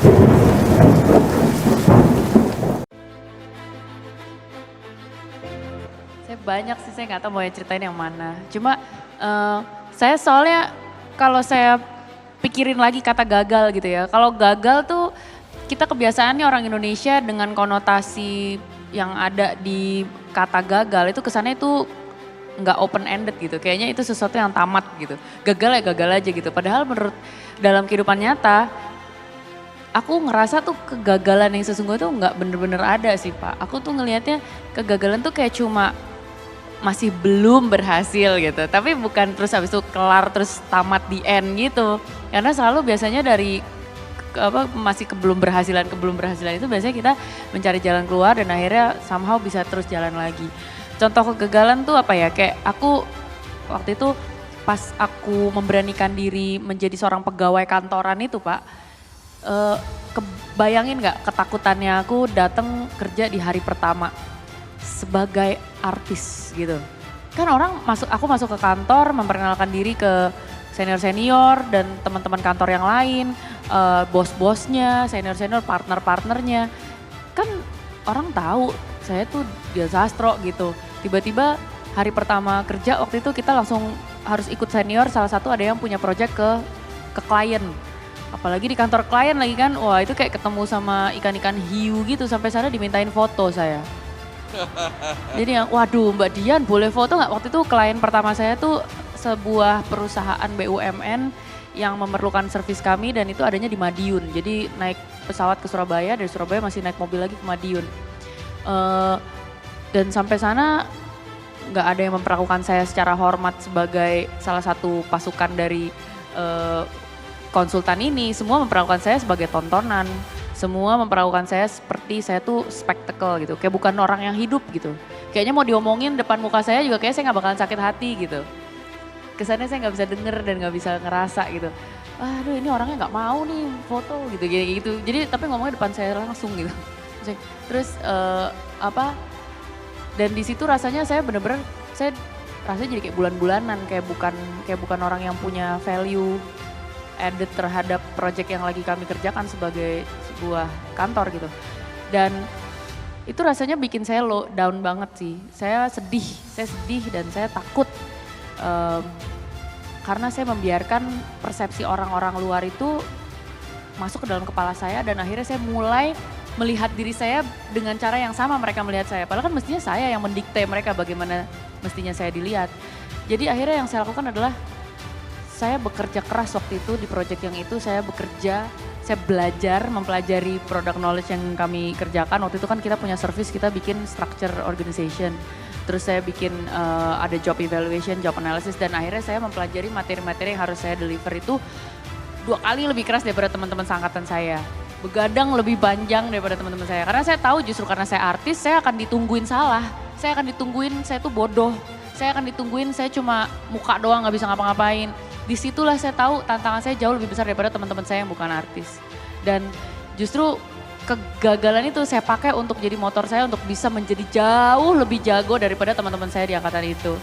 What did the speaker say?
Saya banyak sih, saya nggak tahu mau ceritain yang mana. Cuma saya soalnya kalau saya pikirin lagi kata gagal gitu ya. Kalau gagal tuh kita kebiasaannya orang Indonesia dengan konotasi yang ada di kata gagal itu kesannya itu nggak open ended gitu. Kayaknya itu sesuatu yang tamat gitu. Gagal ya gagal aja gitu. Padahal menurut dalam kehidupan nyata aku ngerasa tuh kegagalan yang sesungguhnya tuh nggak bener-bener ada sih Pak. Aku tuh ngelihatnya kegagalan tuh kayak cuma masih belum berhasil gitu. Tapi bukan terus habis itu kelar terus tamat di end gitu. Karena selalu biasanya dari masih kebelum berhasilan itu biasanya kita mencari jalan keluar dan akhirnya somehow bisa terus jalan lagi. Contoh kegagalan tuh apa ya, kayak aku waktu itu pas aku memberanikan diri menjadi seorang pegawai kantoran itu Pak, kebayangin gak ketakutannya aku datang kerja di hari pertama sebagai artis gitu. Kan aku masuk ke kantor memperkenalkan diri ke senior-senior dan teman-teman kantor yang lain, bos-bosnya, senior-senior, partner-partnernya. Kan orang tahu saya tuh Dian Sastro gitu. Tiba-tiba hari pertama kerja waktu itu kita langsung harus ikut senior, salah satu ada yang punya project ke klien. Apalagi di kantor klien lagi kan, wah itu kayak ketemu sama ikan-ikan hiu gitu, sampai sana dimintain foto saya. Jadi yang, waduh Mbak Dian boleh foto nggak? Waktu itu klien pertama saya tuh sebuah perusahaan BUMN yang memerlukan servis kami dan itu adanya di Madiun. Jadi naik pesawat ke Surabaya, dari Surabaya masih naik mobil lagi ke Madiun. Dan sampai sana nggak ada yang memperlakukan saya secara hormat sebagai salah satu pasukan dari konsultan ini. Semua memperlakukan saya sebagai tontonan. Semua memperlakukan saya seperti saya tuh spektakel gitu. Kayak bukan orang yang hidup gitu. Kayaknya mau diomongin depan muka saya juga kayak saya nggak bakalan sakit hati gitu. Kesannya saya nggak bisa denger dan nggak bisa ngerasa gitu. Aduh ini orangnya nggak mau nih foto gitu. Jadi tapi ngomongnya depan saya langsung gitu. Terus dan di situ rasanya saya bener-bener saya rasanya jadi kayak bulan-bulanan, kayak bukan orang yang punya value added terhadap project yang lagi kami kerjakan sebagai sebuah kantor gitu. Dan itu rasanya bikin saya low down banget sih. Saya sedih dan saya takut karena saya membiarkan persepsi orang-orang luar itu masuk ke dalam kepala saya dan akhirnya saya mulai melihat diri saya dengan cara yang sama mereka melihat saya. Padahal kan mestinya saya yang mendikte mereka bagaimana mestinya saya dilihat. Jadi akhirnya yang saya lakukan adalah saya bekerja keras waktu itu di project yang itu, saya mempelajari product knowledge yang kami kerjakan. Waktu itu kan kita punya service, kita bikin structure organization. Terus saya bikin ada job evaluation, job analysis dan akhirnya saya mempelajari materi-materi yang harus saya deliver itu 2 kali lebih keras daripada teman-teman seangkatan saya. Begadang lebih panjang daripada teman-teman saya. Karena saya tahu justru karena saya artis, saya akan ditungguin salah. Saya akan ditungguin saya tuh bodoh. Saya akan ditungguin saya cuma muka doang gak bisa ngapa-ngapain. Disitulah saya tahu tantangan saya jauh lebih besar daripada teman-teman saya yang bukan artis. Dan justru kegagalan itu saya pakai untuk jadi motor saya untuk bisa menjadi jauh lebih jago daripada teman-teman saya di angkatan itu.